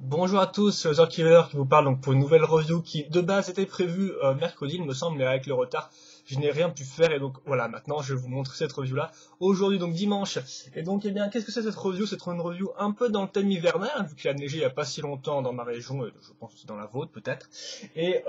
Bonjour à tous, c'est Ozor Killer qui vous parle donc pour une nouvelle review qui de base était prévue mercredi il me semble, mais avec le retard je n'ai rien pu faire et donc voilà, maintenant je vais vous montrer cette review là aujourd'hui, donc dimanche. Et donc eh bien, qu'est-ce que c'est cette review? C'est une review un peu dans le thème hivernal, hein, vu qu'il a neigé il n'y a pas si longtemps dans ma région, et je pense aussi dans la vôtre peut-être. Et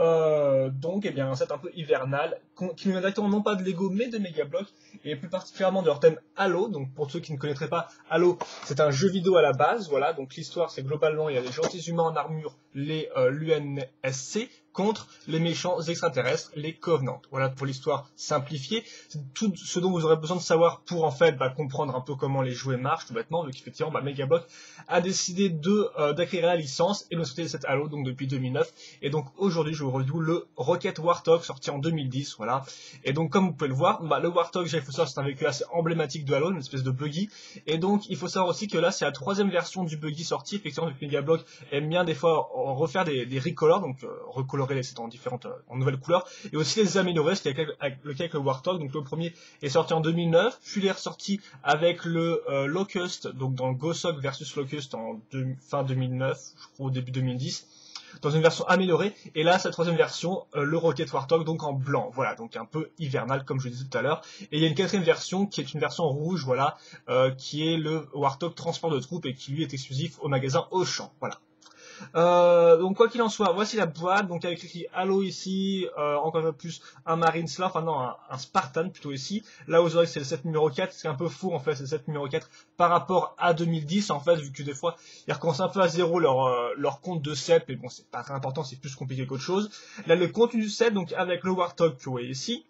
donc eh bien, c'est un peu hivernal qui nous vient directement non pas de Lego mais de Megablock, et plus particulièrement de leur thème Halo. Donc pour ceux qui ne connaîtraient pas, Halo c'est un jeu vidéo à la base, voilà. Donc l'histoire, c'est globalement, il y a les gentils humains en armure, l'UNSC, contre les méchants extraterrestres, les Covenants. Voilà pour l'histoire simplifiée. C'est tout ce dont vous aurez besoin de savoir pour en fait comprendre un peu comment les jouets marchent, tout bêtement, vu qu'effectivement Megablock a décidé d'acquérir la licence et de sortir cette Halo donc depuis 2009. Et donc aujourd'hui, je vous review le Rocket Warthog sorti en 2010, voilà. Et donc comme vous pouvez le voir, le Warthog, il faut savoir, c'est un véhicule assez emblématique de Halo, une espèce de buggy. Et donc il faut savoir aussi que là, c'est la troisième version du buggy sortie. Effectivement, Megablock aime bien des fois refaire des recolors, donc recolorer les sets en nouvelles couleurs, et aussi les améliorer, ce qui est avec le Warthog. Donc le premier est sorti en 2009, puis il est ressorti avec le Locust, donc dans le Goshawk versus Locust fin 2009, je crois au début 2010, dans une version améliorée. Et là, sa troisième version, le Rocket Warthog, donc en blanc, voilà, donc un peu hivernal comme je disais tout à l'heure. Et il y a une quatrième version qui est une version rouge, voilà, qui est le Warthog transport de troupes et qui lui est exclusif au magasin Auchan, voilà. Donc quoi qu'il en soit, voici la boîte, donc avec écrit Halo ici, encore un peu plus un Marine Slav, enfin non, un Spartan plutôt ici. Là vous aurez que c'est le set numéro 4, c'est un peu fou en fait, c'est le set numéro 4 par rapport à 2010 en fait, vu que des fois ils recommencent un peu à zéro leur compte de set, mais bon c'est pas très important, c'est plus compliqué qu'autre chose. Là le contenu du set, donc avec le Warthog que vous voyez ici,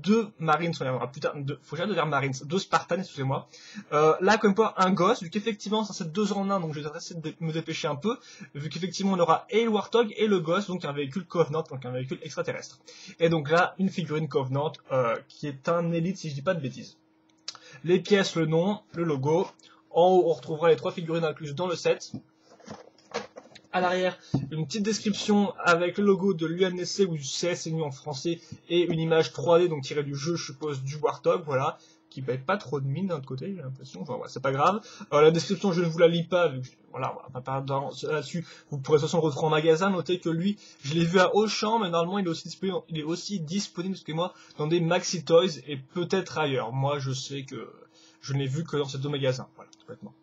deux Marines, on y reviendra plus tard, faut jamais dire Marines, deux Spartans, excusez-moi. Là, comme quoi, un Ghost, vu qu'effectivement, c'est un set 2 en 1, donc je vais essayer de me dépêcher un peu, vu qu'effectivement, on aura et le Warthog et le Ghost, donc un véhicule Covenant, donc un véhicule extraterrestre. Et donc là, une figurine Covenant, qui est un Elite, si je dis pas de bêtises. Les pièces, le nom, le logo. En haut, on retrouvera les trois figurines incluses dans le set. À l'arrière, une petite description avec le logo de l'UNSC ou du CSNU en français et une image 3D, donc tirée du jeu, je suppose, du Warthog, voilà, qui paye pas trop de mine d'un autre côté, j'ai l'impression, enfin, ouais, c'est pas grave. La description, je ne vous la lis pas, vu que, voilà, on va pas parler là-dessus, vous pourrez de toute façon le retrouver en magasin. Notez que lui, je l'ai vu à Auchan, mais normalement, il est aussi disponible, excusez-moi, dans des Maxi Toys et peut-être ailleurs. Moi, je sais que je ne l'ai vu que dans ces deux magasins, voilà, tout bêtement.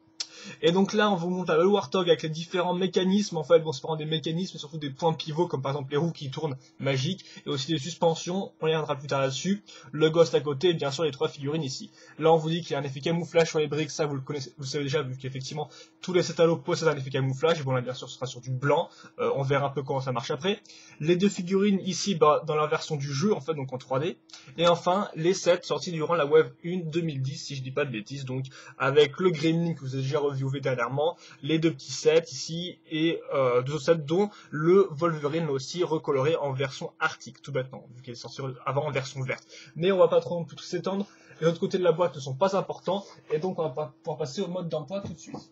Et donc là, on vous montre le Warthog avec les différents mécanismes. En fait, bon, c'est pas des mécanismes, mais surtout des points pivots, comme par exemple les roues qui tournent magiques, et aussi des suspensions. On y reviendra plus tard là-dessus. Le Ghost à côté, et bien sûr les trois figurines ici. Là, on vous dit qu'il y a un effet camouflage sur les briques. Ça, vous le connaissez, vous le savez déjà, vu qu'effectivement tous les sets Halo possèdent un effet camouflage. Et bon, là, bien sûr, ce sera sur du blanc. On verra un peu comment ça marche après. Les deux figurines ici, dans la version du jeu, en fait, donc en 3D. Et enfin, les sets sortis durant la Wave 1 2010, si je dis pas de bêtises, donc avec le Gremlin que vous avez déjà reviewé dernièrement, les deux petits sets ici et deux autres sets dont le Wolverine aussi recoloré en version arctique, tout bêtement, vu qu'il est sorti avant en version verte. Mais on va pas trop s'étendre, les autres côtés de la boîte ne sont pas importants, et donc on va pouvoir passer au mode d'emploi tout de suite.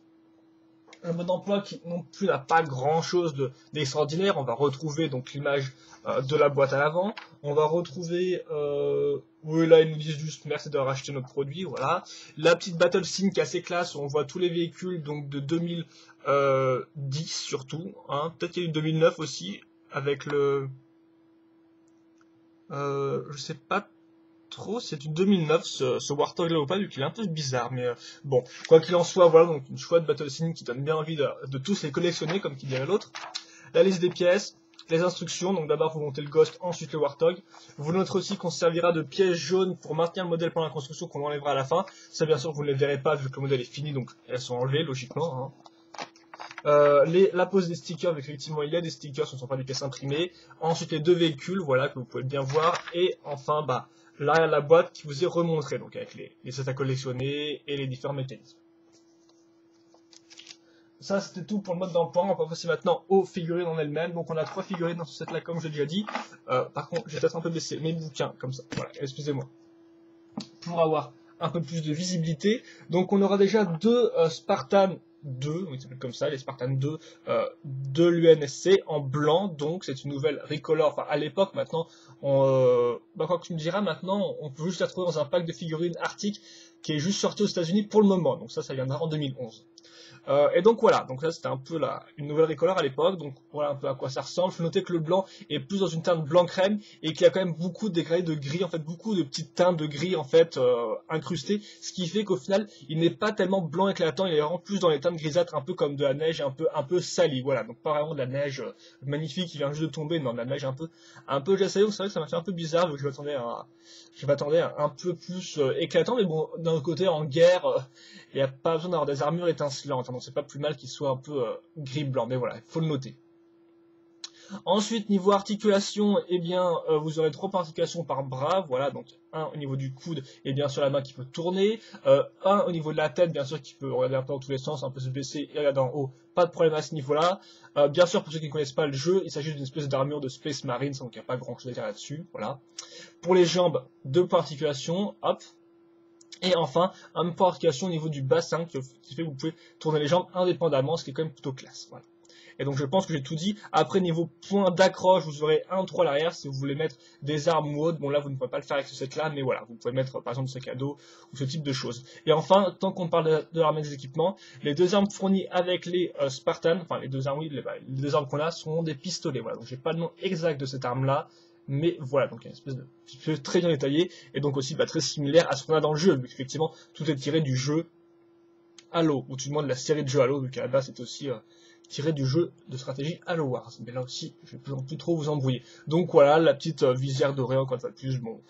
Un mode d'emploi qui non plus n'a pas grand chose d'extraordinaire. On va retrouver donc l'image de la boîte à l'avant. On va retrouver, oui là ils nous disent juste merci d'avoir acheté notre produit, voilà. La petite battle scene qui est assez classe, où on voit tous les véhicules donc de 2010 surtout, hein. Peut-être qu'il y a eu 2009 aussi, avec le... je sais pas trop, c'est du 2009 ce Warthog là ou pas, vu qu'il est un peu bizarre, mais bon, quoi qu'il en soit, voilà, donc une chouette battle scene qui donne bien envie de tous les collectionner, comme qui dirait l'autre. La liste des pièces, les instructions, donc d'abord vous montez le Ghost, ensuite le Warthog. Vous noterez aussi qu'on se servira de pièces jaunes pour maintenir le modèle pendant la construction, qu'on enlèvera à la fin. Ça bien sûr vous ne les verrez pas vu que le modèle est fini, donc elles sont enlevées logiquement, hein. La pose des stickers, effectivement il y a des stickers, ce ne sont pas des pièces imprimées. Ensuite les deux véhicules, voilà, que vous pouvez bien voir. Et enfin, l'arrière de la boîte qui vous est remontré, donc avec les sets à collectionner et les différents mécanismes. Ça c'était tout pour le mode d'emploi. On va passer maintenant aux figurines en elles-mêmes. Donc on a trois figurines dans ce set là, comme je l'ai déjà dit. Par contre, j'ai peut-être un peu baissé mes bouquins comme ça, voilà, excusez-moi, pour avoir un peu plus de visibilité. Donc on aura déjà deux Spartan 2, oui, c'est comme ça, les Spartan 2 de l'UNSC en blanc, donc c'est une nouvelle recolor. Enfin, à l'époque, maintenant, quoi que tu me diras, maintenant, on peut juste la trouver dans un pack de figurines arctiques qui est juste sorti aux États-Unis pour le moment, donc ça viendra en 2011. Et donc voilà, donc là c'était un peu une nouvelle Recolor à l'époque, donc voilà un peu à quoi ça ressemble. Il faut noter que le blanc est plus dans une teinte blanc crème et qu'il y a quand même beaucoup de dégradés de gris, en fait beaucoup de petites teintes de gris en fait incrustées, ce qui fait qu'au final il n'est pas tellement blanc éclatant, il est vraiment plus dans les teintes grisâtres, un peu comme de la neige, un peu salie, voilà, donc pas vraiment de la neige magnifique qui vient juste de tomber, non de la neige un peu glacée, donc c'est vrai que ça m'a fait un peu bizarre, vu que je m'attendais à un peu plus éclatant, mais bon d'un côté en guerre, il n'y a pas besoin d'avoir des armures étincelantes, hein, donc c'est pas plus mal qu'il soit un peu gris-blanc, mais voilà, il faut le noter. Ensuite, niveau articulation, eh bien, vous aurez 3 articulations par bras, voilà, donc un au niveau du coude et bien sûr la main qui peut tourner, un au niveau de la tête, bien sûr, qui peut regarder un peu dans tous les sens, un peu se baisser et regarder en haut, pas de problème à ce niveau-là. Bien sûr, pour ceux qui ne connaissent pas le jeu, il s'agit d'une espèce d'armure de Space Marines, donc il n'y a pas grand chose à dire là-dessus, voilà. Pour les jambes, 2 articulations, hop. Et enfin, un point d'articulation au niveau du bassin qui fait que vous pouvez tourner les jambes indépendamment, ce qui est quand même plutôt classe. Voilà. Et donc je pense que j'ai tout dit. Après, niveau point d'accroche, vous aurez un trou à l'arrière si vous voulez mettre des armes ou autre. Bon là, vous ne pouvez pas le faire avec ce set-là, mais voilà, vous pouvez mettre par exemple sac à dos ou ce type de choses. Et enfin, tant qu'on parle de l'armée des équipements, les 2 armes fournies avec les Spartans, enfin les 2 armes, oui, les 2 armes qu'on a sont des pistolets. Voilà, donc j'ai pas le nom exact de cette arme-là. Mais voilà, donc il y a une espèce de pistolet très bien détaillé, et donc aussi très similaire à ce qu'on a dans le jeu, vu qu'effectivement tout est tiré du jeu Halo, ou tout du moins de la série de jeux Halo, vu qu'à la base c'est aussi tiré du jeu de stratégie Halo Wars. Mais là aussi, je vais plus trop vous embrouiller. Donc voilà, la petite visière dorée, encore une fois de plus, bon,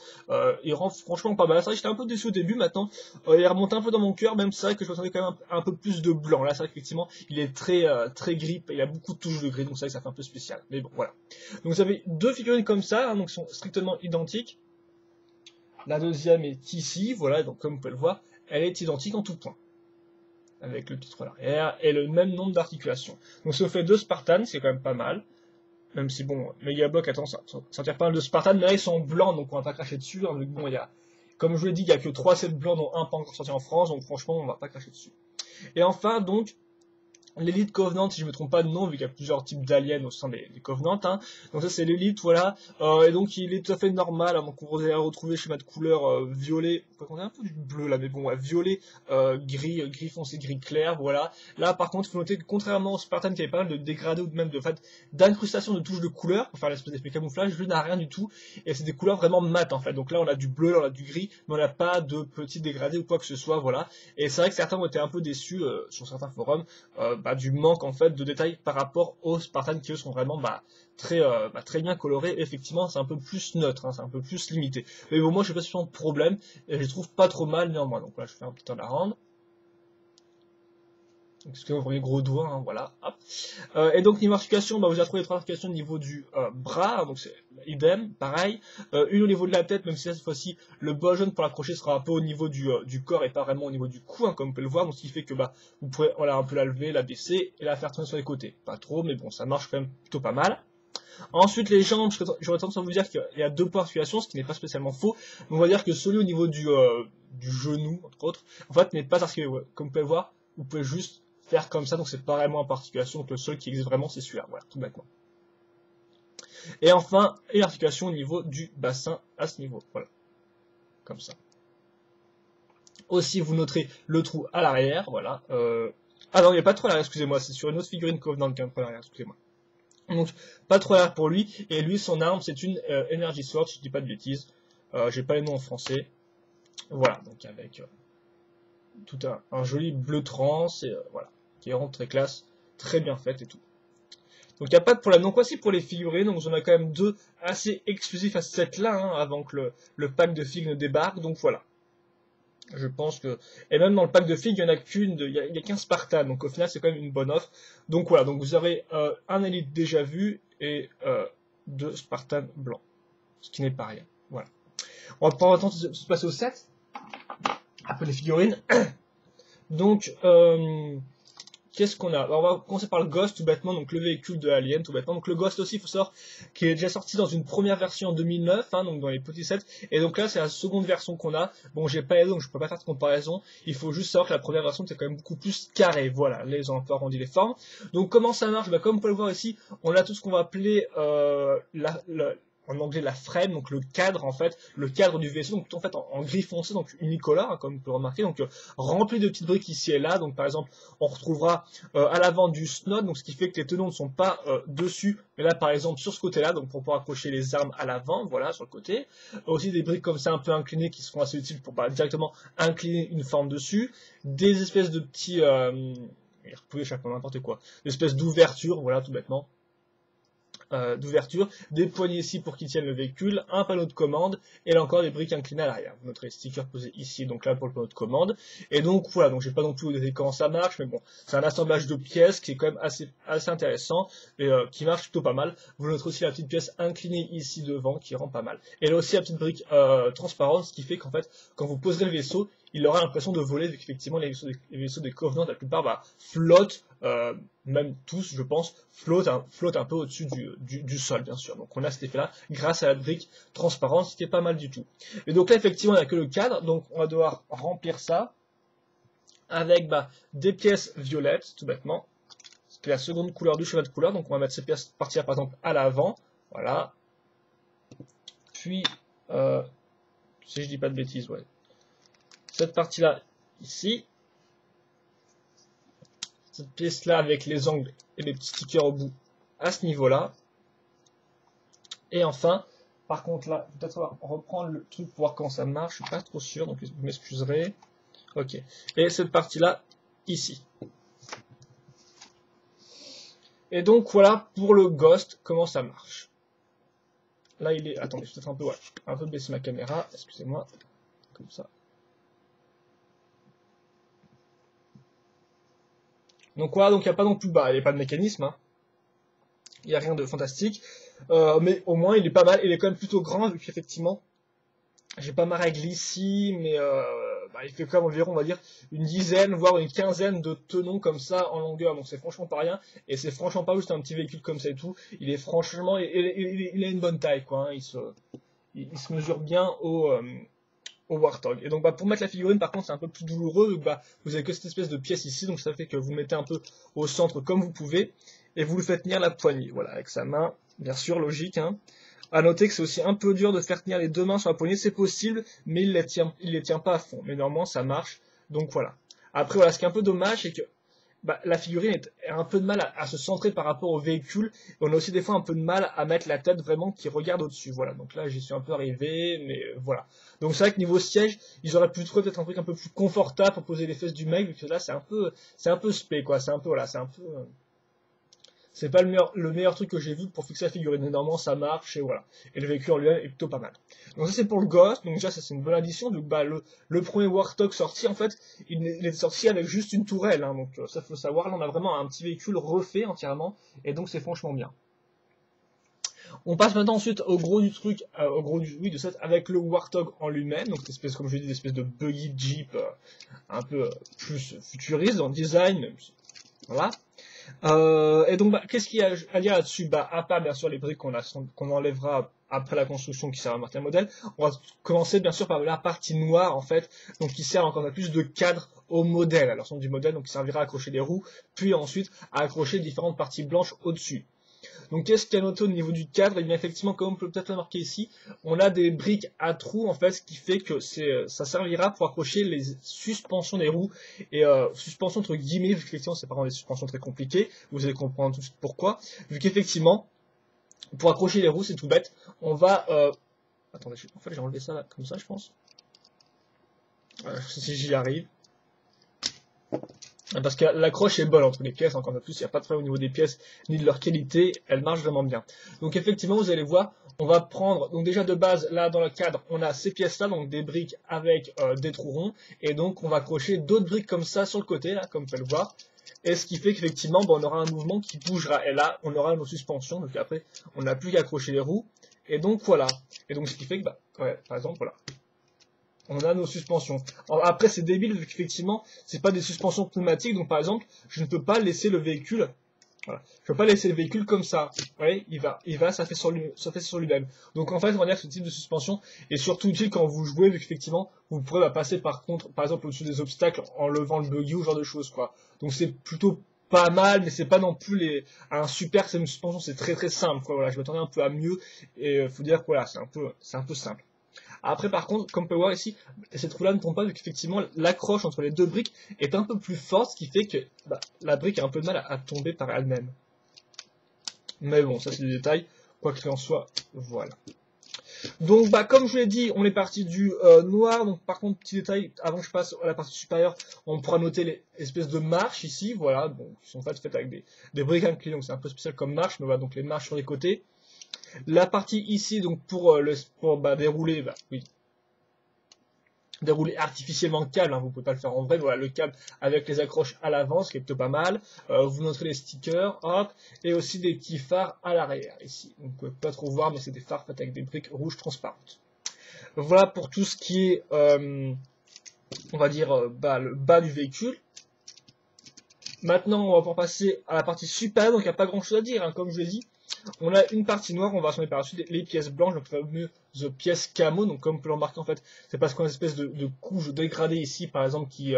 il rend franchement pas mal. C'est vrai que j'étais un peu déçu au début, maintenant, il remonte un peu dans mon cœur, même c'est vrai que je m'attendais quand même un peu plus de blanc. Là, c'est vrai qu'effectivement, il est très gris, il a beaucoup de touches de gris, donc c'est vrai que ça fait un peu spécial. Mais bon, voilà. Donc vous avez 2 figurines comme ça, hein, donc qui sont strictement identiques. La deuxième est ici, voilà, donc comme vous pouvez le voir, elle est identique en tout point, avec le petit trou à l'arrière et le même nombre d'articulations. Donc ça fait 2 Spartans, c'est quand même pas mal, même si bon, Megablock, attends, ça tire pas mal de Spartans, mais là ils sont blancs, donc on va pas cracher dessus, hein, donc bon, comme je vous l'ai dit, il n'y a que 3 sets blancs, dont un pas encore sorti en France, donc franchement, on va pas cracher dessus. Et enfin, donc, l'Elite Covenant, si je me trompe pas de nom, vu qu'il y a plusieurs types d'aliens au sein des Covenants, hein. Donc ça c'est l'Elite, voilà, et donc il est tout à fait normal, avant qu'on ait retrouvé schéma de couleur violet, on a un peu du bleu là, mais bon, ouais, violet, gris foncé, gris clair, voilà. Là par contre, il faut noter que contrairement au Spartan qui avait pas mal de dégradés ou même de fait d'incrustation de touches de couleurs, pour faire l'espèce d'effet camouflage, lui n'a rien du tout, et c'est des couleurs vraiment mates en fait. Donc là on a du bleu, là on a du gris, mais on n'a pas de petits dégradés ou quoi que ce soit, voilà. Et c'est vrai que certains ont été un peu déçus sur certains forums, du manque en fait de détails par rapport aux Spartans qui eux sont vraiment très bien colorés. Effectivement, c'est un peu plus neutre, hein, c'est un peu plus limité. Mais bon, moi je n'ai pas spécialement de problème et je les trouve pas trop mal néanmoins. Donc là, je fais un petit turn around. Excusez-moi pour mes gros doigts, hein, voilà. Hop. Et donc niveau articulation, vous avez trouvé les 3 articulations au niveau du bras, donc c'est idem, pareil. Une au niveau de la tête, même si cette fois-ci le bas jaune pour l'accrocher sera un peu au niveau du corps et pas vraiment au niveau du cou, hein, comme vous pouvez le voir. Donc ce qui fait que vous pourrez un peu la lever, la baisser et la faire tourner sur les côtés. Pas trop, mais bon, ça marche quand même plutôt pas mal. Ensuite, les jambes, j'aurais tendance à vous dire qu'il y a 2 points d'articulation, ce qui n'est pas spécialement faux. Donc on va dire que celui au niveau du genou, entre autres, en fait, n'est pas articulé. Ouais. Comme vous pouvez le voir, vous pouvez juste faire comme ça, donc c'est pas vraiment un articulation, donc le seul qui existe vraiment c'est celui-là, voilà, tout bêtement. Et enfin, une articulation au niveau du bassin à ce niveau, voilà, comme ça. Aussi, vous noterez le trou à l'arrière, voilà. Ah non, il n'y a pas de trou à l'arrière, excusez-moi, c'est sur une autre figurine Covenant qu'il y a un trou à l'arrière, excusez-moi. Donc, pas trop à l'arrière pour lui, et lui, son arme, c'est une Energy Sword, si je dis pas de bêtises. J'ai pas les noms en français. Voilà, donc avec tout un joli bleu trans, et voilà, qui est vraiment très classe, très bien faite et tout. Donc il n'y a pas de problème. Donc voici pour les figurines, donc on a quand même 2 assez exclusifs à ce set là, hein, avant que le pack de figues ne débarque, donc voilà. Je pense que... Et même dans le pack de figues, il n'y en a il y a qu'un Spartan, donc au final c'est quand même une bonne offre. Donc voilà, donc vous aurez un Elite déjà vu et 2 Spartans blancs, ce qui n'est pas rien. Voilà. On va prendre le temps de se passer au set, après les figurines. Donc, qu'est-ce qu'on a? Alors, on va commencer par le Ghost, tout bêtement, donc le véhicule de Alien, tout bêtement. Donc le Ghost aussi, il faut savoir qu'il est déjà sorti dans une première version en 2009, hein, donc dans les petits sets. Et donc là, c'est la seconde version qu'on a. Bon, j'ai pas les donc je peux pas faire de comparaison. Il faut juste savoir que la première version, c'est quand même beaucoup plus carré. Voilà, là, ils ont un peu arrondi les formes. Donc comment ça marche? Comme vous pouvez le voir ici, on a tout ce qu'on va appeler en anglais la frame, donc le cadre en fait, le cadre du vaisseau, donc tout en fait en gris foncé, donc unicolore, hein, comme vous pouvez le remarquer, donc rempli de petites briques ici et là. Donc par exemple, on retrouvera à l'avant du snod, donc ce qui fait que les tenons ne sont pas dessus, mais là par exemple sur ce côté-là, donc pour pouvoir accrocher les armes à l'avant, voilà, sur le côté. Aussi des briques comme ça un peu inclinées qui seront assez utiles pour directement incliner une forme dessus. Des espèces de petits, vous pouvez chaque fois n'importe quoi, des espèces d'ouverture, voilà, tout bêtement. D'ouverture, des poignées ici pour qu'ils tiennent le véhicule, un panneau de commande, et là encore des briques inclinées à l'arrière. Vous noterez les stickers posés ici, donc là pour le panneau de commande. Et donc voilà, donc j'ai pas non plus vous dire comment ça marche, mais bon, c'est un assemblage de pièces qui est quand même assez intéressant, et qui marche plutôt pas mal. Vous noterez aussi la petite pièce inclinée ici devant, qui rend pas mal. Et là aussi la petite brique transparente, ce qui fait qu'en fait, quand vous poserez le vaisseau, il aura l'impression de voler, vu qu'effectivement les vaisseaux des Covenants, la plupart, flottent, même tous, je pense, flottent un peu au-dessus du sol, bien sûr. Donc on a cet effet-là grâce à la brique transparente, ce qui est pas mal du tout. Et donc là, effectivement, il n'y a que le cadre, donc on va devoir remplir ça avec des pièces violettes, tout bêtement, qui est la seconde couleur du cheval de couleur. Donc on va mettre ces pièces partir par exemple à l'avant, voilà. Puis, si je dis pas de bêtises, ouais. Cette partie-là, ici. Cette pièce-là avec les angles et les petits stickers au bout à ce niveau-là. Et enfin, par contre là, peut-être reprendre le truc pour voir comment ça marche. Je suis pas trop sûr, donc vous m'excuserez. Ok. Et cette partie-là, ici. Et donc voilà pour le Ghost, comment ça marche. Là il est... Attendez, je vais peut-être un peu baisser ma caméra, excusez-moi. Comme ça. Donc voilà, donc il n'y a pas non plus, il n'y a pas de mécanisme, hein. Il n'y a rien de fantastique, mais au moins il est pas mal, il est quand même plutôt grand, vu qu'effectivement, j'ai pas ma règle ici, mais il fait quand même environ, on va dire, une dizaine, voire une quinzaine de tenons comme ça en longueur, donc c'est franchement pas rien, et c'est franchement pas juste un petit véhicule comme ça et tout, il est franchement, il a une bonne taille, quoi, hein. Il se mesure bien au Warthog. Et donc pour mettre la figurine par contre c'est un peu plus douloureux, vous avez que cette espèce de pièce ici, donc ça fait que vous mettez un peu au centre comme vous pouvez, et vous le faites tenir la poignée, voilà, avec sa main, bien sûr, logique, hein. À noter que c'est aussi un peu dur de faire tenir les deux mains sur la poignée, c'est possible, mais il les tient pas à fond, mais normalement ça marche, donc voilà. Après voilà, ce qui est un peu dommage, c'est que la figurine a un peu de mal à se centrer par rapport au véhicule. Et on a aussi des fois un peu de mal à mettre la tête vraiment qui regarde au-dessus. Voilà, donc là j'y suis un peu arrivé, mais voilà. Donc c'est vrai que niveau siège, ils auraient pu trouver peut-être un truc un peu plus confortable pour poser les fesses du mec, vu que là c'est un peu spé, quoi. C'est un peu, voilà, c'est pas le meilleur truc que j'ai vu pour fixer la figurine. Normalement, ça marche, et voilà. Et le véhicule en lui-même est plutôt pas mal. Donc ça, c'est pour le Ghost. Donc déjà, ça, c'est une bonne addition. Donc, le premier Warthog sorti, en fait, il est sorti avec juste une tourelle, hein. Donc ça, faut savoir. Là, on a vraiment un petit véhicule refait entièrement. Et donc, c'est franchement bien. On passe maintenant ensuite au gros du truc, de cette, avec le Warthog en lui-même. Donc, cette espèce, comme je l'ai dit, d'espèce de buggy Jeep, un peu plus futuriste dans le design. Voilà. Et donc, qu'est-ce qu'il y a à dire là-dessus? À part bien sûr les briques qu'on enlèvera après la construction qui sert à marquer un modèle, on va commencer bien sûr par la partie noire en fait, donc qui sert encore plus de cadre au modèle, à l'ensemble du modèle, donc qui servira à accrocher les roues, puis ensuite à accrocher différentes parties blanches au-dessus. Donc qu'est-ce qu'il y a noté au niveau du cadre? Et bien effectivement, comme on peut peut-être le marquer ici, on a des briques à trous en fait, ce qui fait que ça servira pour accrocher les suspensions des roues, et suspensions entre guillemets, vu qu'effectivement c'est pas vraiment des suspensions très compliquées, vous allez comprendre tout de suite pourquoi, vu qu'effectivement, pour accrocher les roues, c'est tout bête, on va... Attendez, en fait j'ai enlevé ça là, comme ça je pense. Si j'y arrive. Parce que l'accroche est bonne entre les pièces, encore plus, il n'y a pas de problème au niveau des pièces, ni de leur qualité, elle marche vraiment bien. Donc effectivement, vous allez voir, on va prendre, donc déjà de base, là dans le cadre, on a ces pièces-là, donc des briques avec des trous ronds, et donc on va accrocher d'autres briques comme ça sur le côté, là, comme vous pouvez le voir, et ce qui fait qu'effectivement, on aura un mouvement qui bougera, et là, on aura nos suspensions, donc après, on n'a plus qu'à accrocher les roues, et donc voilà. Et donc ce qui fait que, par exemple, voilà. On a nos suspensions. Alors, après, c'est débile, vu qu'effectivement, c'est pas des suspensions pneumatiques, donc par exemple, je ne peux pas laisser le véhicule, voilà. Je peux pas laisser le véhicule comme ça. Vous voyez, il va, ça fait sur lui-même. Donc en fait, on va dire que ce type de suspension est surtout utile quand vous jouez, vu qu'effectivement, vous pourrez passer par exemple au-dessus des obstacles en levant le buggy ou ce genre de choses, quoi. Donc c'est plutôt pas mal, mais c'est pas non plus un super système de suspension, c'est très très simple, quoi. Voilà, je m'attendais un peu à mieux, et faut dire que voilà, c'est un peu simple. Après, par contre, comme on peut voir ici, cette roue-là ne tombe pas, vu qu'effectivement, l'accroche entre les deux briques est un peu plus forte, ce qui fait que bah, la brique a un peu de mal à tomber par elle-même. Mais bon, ça c'est des détails, quoi qu'il en soit, voilà. Donc, bah, comme je vous l'ai dit, on est parti du noir. Donc, par contre, petit détail, avant que je passe à la partie supérieure, on pourra noter les espèces de marches ici, voilà, bon, qui sont faites avec des briques inclinées, donc c'est un peu spécial comme marche, mais voilà, donc les marches sur les côtés. La partie ici, donc pour dérouler, bah oui, dérouler artificiellement le câble, hein, vous pouvez pas le faire en vrai, voilà le câble avec les accroches à l'avant, ce qui est plutôt pas mal. Vous noterez les stickers, hop, et aussi des petits phares à l'arrière ici. Donc, vous pouvez pas trop voir, mais c'est des phares faits avec des briques rouges transparentes. Voilà pour tout ce qui est, on va dire, le bas du véhicule. Maintenant, on va pouvoir passer à la partie supérieure, donc il n'y a pas grand chose à dire, hein, comme je l'ai dit. On a une partie noire, on va s'en par la suite les pièces blanches, donc les fameuses pièces camo, donc comme on peut le remarquer en fait, c'est parce qu'on a une espèce de couche dégradée ici, par exemple, qui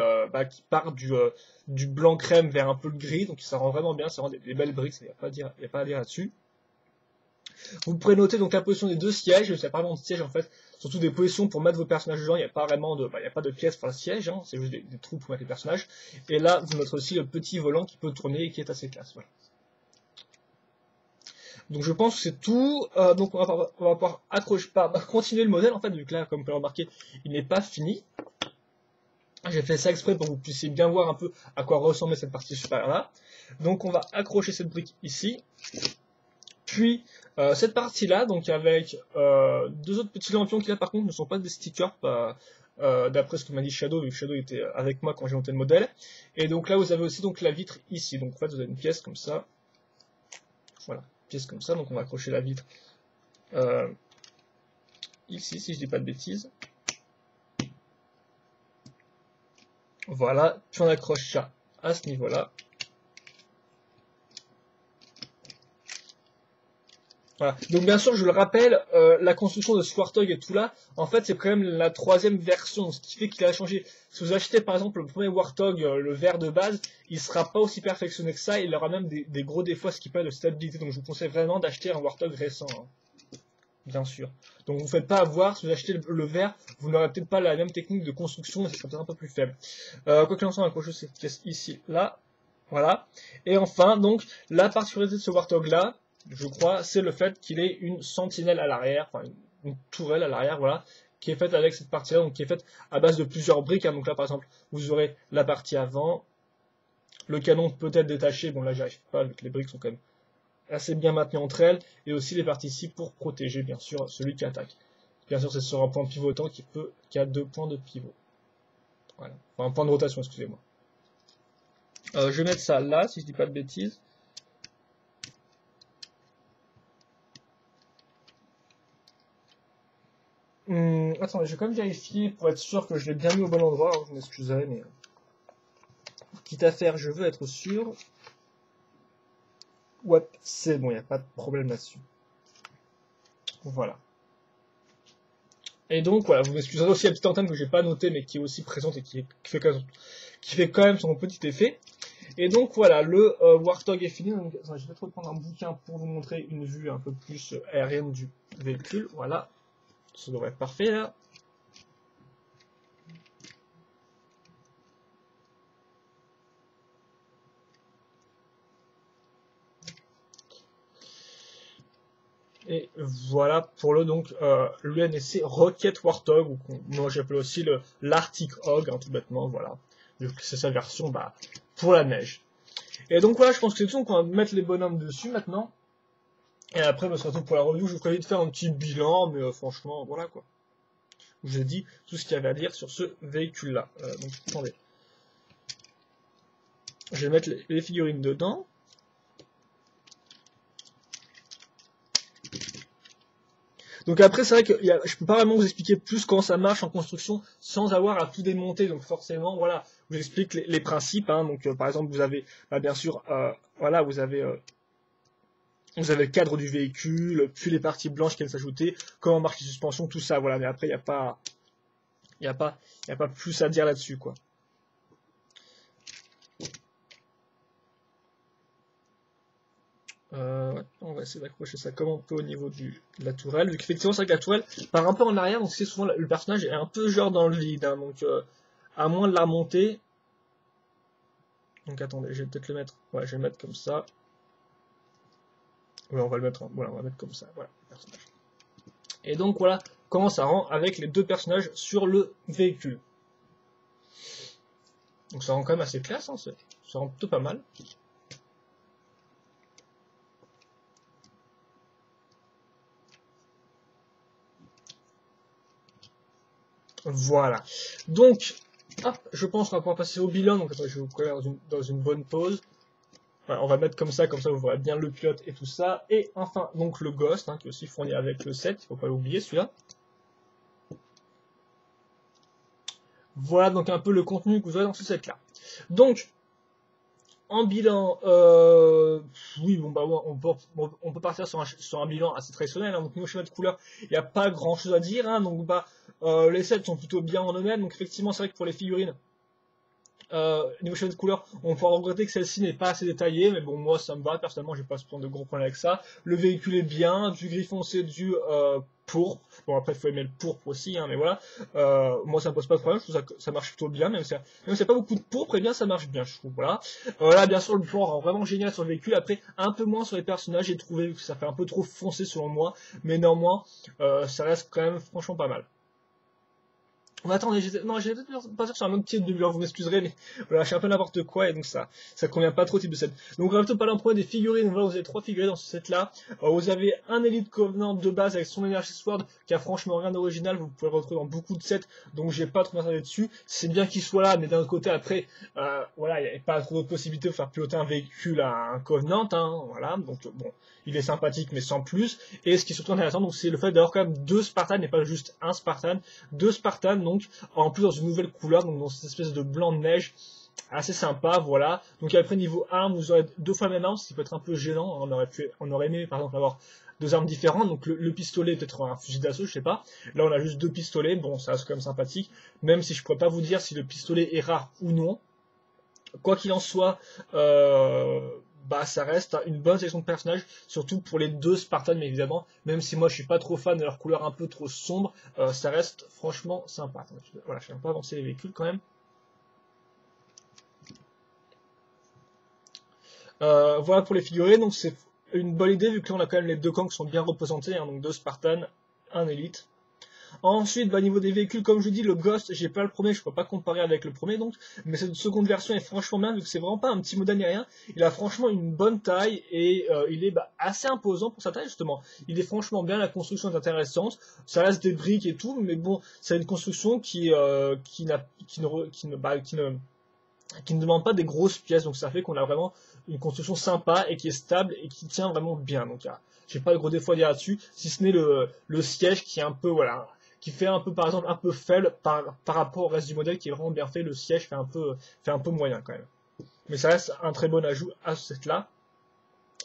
part du blanc crème vers un peu le gris, donc ça rend vraiment bien, ça rend des belles briques, il n'y a pas à dire là-dessus. Vous pourrez noter donc la position des deux sièges, il n'y a pas vraiment de siège en fait, surtout des positions pour mettre vos personnages dedans, il n'y a pas vraiment il n'y a pas de pièces pour le siège, hein, c'est juste des trous pour mettre les personnages. Et là, vous noterez aussi le petit volant qui peut tourner et qui est assez classe, voilà. Donc je pense que c'est tout. Donc on va pouvoir continuer le modèle en fait, vu que là, comme vous pouvez le remarquer, il n'est pas fini. J'ai fait ça exprès pour que vous puissiez bien voir un peu à quoi ressemble cette partie supérieure là. Donc on va accrocher cette brique ici. Puis cette partie là, donc avec deux autres petits lampions qui là par contre ne sont pas des stickers, d'après ce que m'a dit Shadow, vu que Shadow était avec moi quand j'ai monté le modèle. Et donc là vous avez aussi donc la vitre ici. Donc en fait vous avez une pièce comme ça. Voilà, pièce comme ça, donc on va accrocher la vitre ici, si je dis pas de bêtises. Voilà, puis on accroche ça à ce niveau-là. Voilà. Donc bien sûr, je le rappelle, la construction de ce Warthog et tout là, en fait, c'est quand même la troisième version, ce qui fait qu'il a changé. Si vous achetez par exemple le premier Warthog, le vert de base, il sera pas aussi perfectionné que ça, il aura même des gros défauts, ce qui parle de stabilité. Donc je vous conseille vraiment d'acheter un Warthog récent, hein. Bien sûr. Donc vous faites pas avoir, si vous achetez le vert, vous n'aurez peut-être pas la même technique de construction, et ce sera peut-être un peu plus faible. Quoi qu'il en soit, on va accrocher cette pièce ici, là. Voilà. Et enfin, donc, la particularité de ce Warthog là, je crois, c'est le fait qu'il ait une sentinelle à l'arrière, enfin une tourelle à l'arrière, voilà, qui est faite avec cette partie-là, donc qui est faite à base de plusieurs briques, hein. Donc là, par exemple, vous aurez la partie avant, le canon peut-être détaché, bon là, j'y arrive pas, vu que les briques sont quand même assez bien maintenues entre elles, et aussi les parties ici pour protéger, bien sûr, celui qui attaque. Bien sûr, c'est sur un point pivotant qui a 2 points de pivot. Voilà. Enfin, un point de rotation, excusez-moi. Je vais mettre ça là, si je dis pas de bêtises. Attendez, je vais quand même vérifier pour être sûr que je l'ai bien mis au bon endroit. Hein, je m'excuserai, mais quitte à faire, je veux être sûr. Ouais, c'est bon, il n'y a pas de problème là-dessus. Voilà. Et donc voilà, vous m'excuserez aussi la petite antenne que j'ai pas notée, mais qui est aussi présente et qui fait quand même son petit effet. Et donc voilà, le Warthog est fini. Donc, attendez, je vais peut-être prendre un bouquin pour vous montrer une vue un peu plus aérienne du véhicule. Voilà, ça devrait être parfait là. Et voilà pour l'UNSC Rocket Warthog, ou moi j'appelle aussi l'Arctic Hog, hein, tout bêtement, voilà. C'est sa version pour la neige. Et donc voilà, je pense que c'est tout, donc on va mettre les bonhommes dessus maintenant. Et après, surtout pour la review, je vous ferai vite faire un petit bilan, mais franchement, voilà quoi. Je vous ai dit tout ce qu'il y avait à dire sur ce véhicule-là. Donc attendez. Je vais mettre les figurines dedans. Donc après, c'est vrai que je peux pas vraiment vous expliquer plus comment ça marche en construction sans avoir à tout démonter. Donc forcément, voilà, je vous explique les principes. Hein. Donc par exemple, vous avez, bien sûr, voilà, vous avez le cadre du véhicule, puis les parties blanches qui viennent s'ajouter, comment marchent les suspensions, tout ça. Voilà. Mais après, il y a pas plus à dire là-dessus, quoi. Ouais, on va essayer d'accrocher ça comme on peut au niveau de la tourelle, vu qu'effectivement c'est vrai que la tourelle part un peu en arrière, donc c'est souvent le personnage est un peu genre dans le vide, hein, donc à moins de la remonter. Donc attendez, je vais peut-être le mettre. Ouais, je vais le mettre comme ça. Ouais, on va le mettre, voilà, on va le mettre comme ça. Voilà, le personnage. Et donc voilà comment ça rend avec les deux personnages sur le véhicule. Donc ça rend quand même assez classe, hein, ça rend plutôt pas mal. Voilà. Donc, hop, je pense qu'on va pouvoir passer au bilan. Donc, attendez, je vais vous coller dans une bonne pause. Voilà, on va mettre comme ça, vous verrez bien le pilote et tout ça. Et enfin, donc le Ghost, hein, qui est aussi fourni avec le set, il faut pas l'oublier celui-là. Voilà donc un peu le contenu que vous aurez dans ce set-là. Donc, en bilan, oui, bon bah ouais, on peut partir sur un bilan assez traditionnel. Hein, donc niveau schéma de couleur, il n'y a pas grand-chose à dire. Hein, donc bah, les sets sont plutôt bien en eux-mêmes. Donc effectivement, c'est vrai que pour les figurines, niveau schéma de couleur, on peut regretter que celle-ci n'est pas assez détaillée, mais bon, moi ça me va, personnellement, j'ai pas ce point de gros problème avec ça. Le véhicule est bien, du gris foncé, du pourpre. Bon, après, il faut aimer le pourpre aussi, hein, mais voilà. Moi, ça me pose pas de problème, je trouve ça marche plutôt bien, même si c'est pas beaucoup de pourpre, et bien ça marche bien, je trouve. Voilà. Là, bien sûr, le plan rend vraiment génial sur le véhicule. Après, un peu moins sur les personnages, j'ai trouvé que ça fait un peu trop foncé selon moi, mais néanmoins, ça reste quand même franchement pas mal. Mais attendez, j'étais peut-être pas sûr sur un autre type de bilan, vous m'excuserez, mais voilà, je suis un peu n'importe quoi et donc ça convient pas trop au type de set. Donc on va plutôt parler en premier des figurines. Donc, voilà, vous avez trois figurines dans ce set-là. Vous avez un Elite Covenant de base avec son Energy Sword qui a franchement rien d'original, vous pouvez le retrouver dans beaucoup de sets, donc j'ai pas trop m'attarder dessus. C'est bien qu'il soit là, mais d'un autre côté après, voilà, il n'y avait pas trop d'autres possibilités de faire piloter un véhicule à un Covenant, hein, voilà, donc bon, il est sympathique mais sans plus. Et ce qui est surtout intéressant, donc c'est le fait d'avoir quand même deux Spartans et pas juste un Spartan, deux Spartans donc en plus dans une nouvelle couleur, donc dans cette espèce de blanc de neige assez sympa, voilà. Donc après niveau armes, vous aurez deux fois la même arme, ce qui peut être un peu gênant. On aurait aimé par exemple avoir deux armes différentes, donc le pistolet peut-être un fusil d'assaut, je sais pas. Là on a juste deux pistolets, bon ça reste quand même sympathique, même si je pourrais pas vous dire si le pistolet est rare ou non. Quoi qu'il en soit, bah ça reste une bonne sélection de personnages, surtout pour les deux Spartans, mais évidemment, même si moi je suis pas trop fan de leur couleur un peu trop sombre, ça reste franchement sympa. Voilà, je vais un peu avancer les véhicules quand même. Voilà pour les figurines, donc c'est une bonne idée vu que là on a quand même les deux camps qui sont bien représentés, hein, donc deux Spartans, un Elite. Ensuite, bah, niveau des véhicules, comme je dis, le Ghost, j'ai pas le premier, je peux pas comparer avec le premier donc, mais cette seconde version est franchement bien, vu que c'est vraiment pas un petit modèle ni rien. Il a franchement une bonne taille et il est bah, assez imposant pour sa taille justement. Il est franchement bien, la construction est intéressante, ça reste des briques et tout, mais bon, c'est une construction qui ne demande pas des grosses pièces, donc ça fait qu'on a vraiment une construction sympa et qui est stable et qui tient vraiment bien. Donc j'ai pas de gros défauts à dire là-dessus, si ce n'est le siège qui est un peu voilà, qui fait un peu par exemple un peu faible par rapport au reste du modèle qui est vraiment bien fait. Le siège fait un peu moyen quand même. Mais ça reste un très bon ajout à ce set là.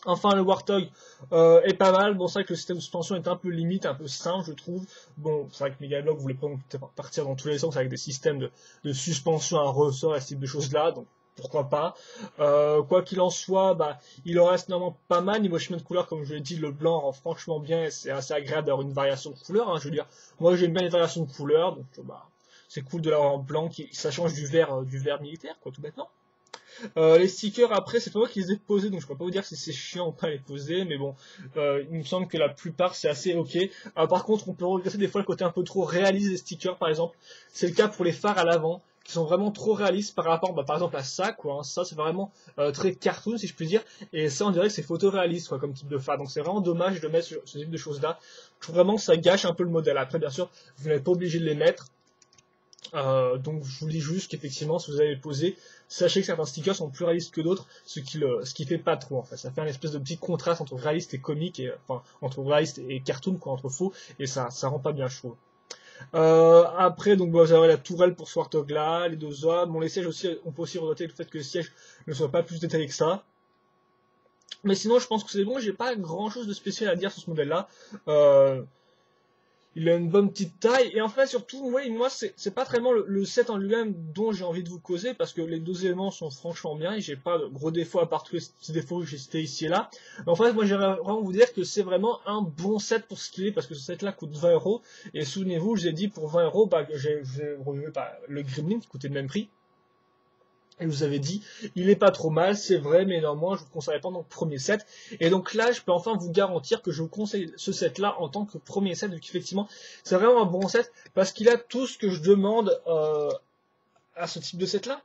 Enfin, le Warthog est pas mal. Bon, c'est vrai que le système de suspension est un peu limite, un peu simple, je trouve. Bon, c'est vrai que Megablock voulait pas partir dans tous les sens avec des systèmes de suspension à ressort et ce type de choses-là, donc pourquoi pas. Quoi qu'il en soit, bah, il en reste normalement pas mal. Niveau chemin de couleur, comme je l'ai dit, le blanc rend franchement bien et c'est assez agréable d'avoir une variation de couleur. Hein, je veux dire, moi j'aime bien les variations de couleur, donc bah, c'est cool de l'avoir en blanc, ça change du vert militaire, quoi, tout bêtement. Les stickers après c'est pas moi qui les ai posés donc je peux pas vous dire si c'est chiant ou pas à les poser mais bon il me semble que la plupart c'est assez ok. Par contre on peut regretter des fois le côté un peu trop réaliste des stickers par exemple. C'est le cas pour les phares à l'avant qui sont vraiment trop réalistes par rapport bah, par exemple à ça quoi. Hein. Ça c'est vraiment très cartoon si je puis dire et ça on dirait que c'est photoréaliste quoi comme type de phare donc c'est vraiment dommage de mettre ce type de choses là. Je trouve vraiment que ça gâche un peu le modèle. Après bien sûr vous n'êtes pas obligé de les mettre. Donc je vous dis juste qu'effectivement si vous avez posé, sachez que certains stickers sont plus réalistes que d'autres, ce qui fait pas trop en fait. Ça fait un espèce de petit contraste entre réaliste et comique, et, enfin entre réaliste et cartoon quoi, entre faux, et ça rend pas bien je trouve. Après donc bah, vous avez la tourelle pour ce Warthog là, les deux hommes, bon les sièges aussi, on peut aussi regretter le fait que les sièges ne soient pas plus détaillés que ça. Mais sinon je pense que c'est bon, j'ai pas grand chose de spécial à dire sur ce modèle là. Il a une bonne petite taille, et en fait, surtout, oui, moi, c'est pas vraiment le set en lui-même dont j'ai envie de vous causer, parce que les deux éléments sont franchement bien, et j'ai pas de gros défauts à part tous les petits défauts que j'ai cités ici et là. Mais en fait, moi, j'aimerais vraiment vous dire que c'est vraiment un bon set pour ce qu'il est, parce que ce set-là coûte 20 euros, et souvenez-vous, je vous ai dit pour 20 euros, bah, que j'ai revu le Gremlin qui coûtait le même prix. Et je vous avais dit, il est pas trop mal, c'est vrai, mais néanmoins, je vous conseillerais pas donc premier set. Et donc là, je peux enfin vous garantir que je vous conseille ce set-là en tant que premier set, vu qu'effectivement, c'est vraiment un bon set, parce qu'il a tout ce que je demande à ce type de set-là.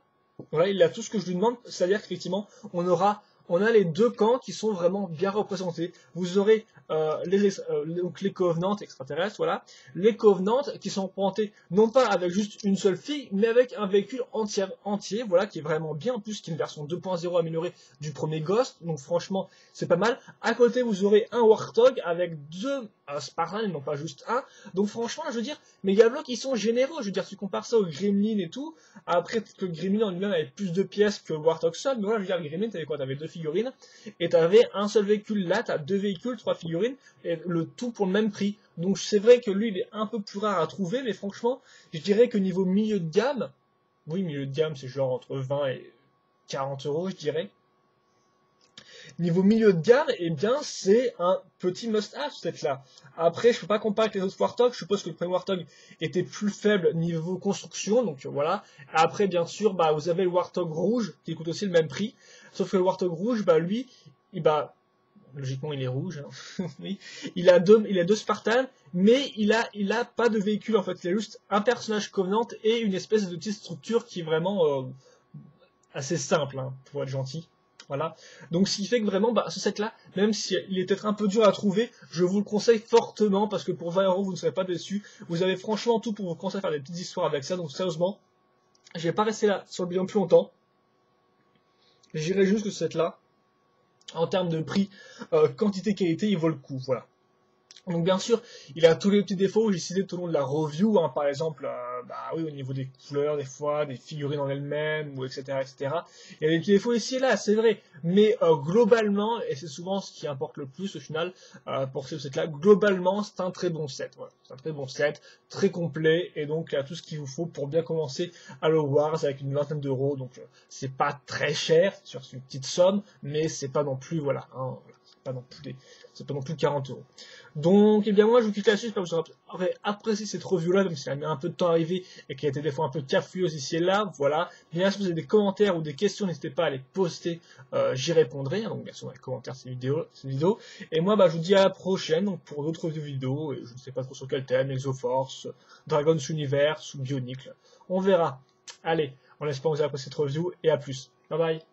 Voilà, il a tout ce que je lui demande, c'est-à-dire qu'effectivement, on a les deux camps qui sont vraiment bien représentés. Vous aurez donc les Covenants extraterrestres, voilà, les Covenants qui sont représentés non pas avec juste une seule fille, mais avec un véhicule entier, voilà, qui est vraiment bien, en plus qui est une version 2.0 améliorée du premier Ghost, donc franchement, c'est pas mal. À côté, vous aurez un Warthog avec deux Spartans, non pas juste un. Donc franchement, je veux dire, Megablock, ils sont généreux. Je veux dire, si tu compares ça au Gremlin et tout, après, peut-être que le Gremlin en lui-même avait plus de pièces que le Warthog seul, mais voilà, je veux dire, le Gremlin, t'avais quoi? T'avais deux figurines, et t'avais un seul véhicule. Là, t'as deux véhicules, trois figurines, et le tout pour le même prix. Donc c'est vrai que lui, il est un peu plus rare à trouver, mais franchement, je dirais que niveau milieu de gamme, oui, milieu de gamme, c'est genre entre 20 et 40 euros, je dirais. Niveau milieu de gamme, eh bien, c'est un petit must-have, cette là. Après, je peux pas comparer avec les autres Warthog. Je suppose que le premier Warthog était plus faible niveau construction, donc voilà. Après, bien sûr, bah, vous avez le Warthog rouge, qui coûte aussi le même prix. Sauf que le Warthog rouge, bah, lui, logiquement, il est rouge, hein. Oui. Il a deux Spartans, mais il a pas de véhicule, en fait. Il a juste un personnage Covenant et une espèce de petite structure qui est vraiment, assez simple, hein, pour être gentil. Voilà. Donc, ce qui fait que vraiment, bah, ce set-là, même s'il est peut-être un peu dur à trouver, je vous le conseille fortement parce que pour 20 euros, vous ne serez pas déçus. Vous avez franchement tout pour vous conseiller à faire des petites histoires avec ça. Donc, sérieusement, je vais pas rester là sur le bilan plus longtemps. J'irai juste que ce set-là, en termes de prix, quantité-qualité, il vaut le coup. Voilà. Donc bien sûr, il a tous les petits défauts que j'ai cités tout au long de la review, hein, par exemple, bah oui, au niveau des couleurs, des fois, des figurines en elles-mêmes, ou etc., etc. Il y a des petits défauts ici et là, c'est vrai, mais globalement, et c'est souvent ce qui importe le plus au final, pour ce set-là, globalement, c'est un très bon set, voilà. C'est un très bon set, très complet, et donc il y a tout ce qu'il vous faut pour bien commencer Halo Wars avec une vingtaine d'euros, donc c'est pas très cher, sur une petite somme, mais c'est pas non plus, voilà, hein, voilà, c'est pas non plus 40 euros. Donc, eh bien, moi, je vous quitte là-dessus. J'espère que vous aurez apprécié cette review-là, même si elle a mis un peu de temps à arriver et qu'elle était des fois un peu cafouilleuse ici et là. Voilà. Bien sûr, si vous avez des commentaires ou des questions, n'hésitez pas à les poster. J'y répondrai. Donc, bien sûr, dans les commentaires, c'est une vidéo. Et moi, bah, je vous dis à la prochaine, donc, pour d'autres vidéos. Et je ne sais pas trop sur quel thème, Exoforce, Dragon's Universe ou Bionicle. On verra. Allez, on espère que vous avez apprécié cette review et à plus. Bye bye.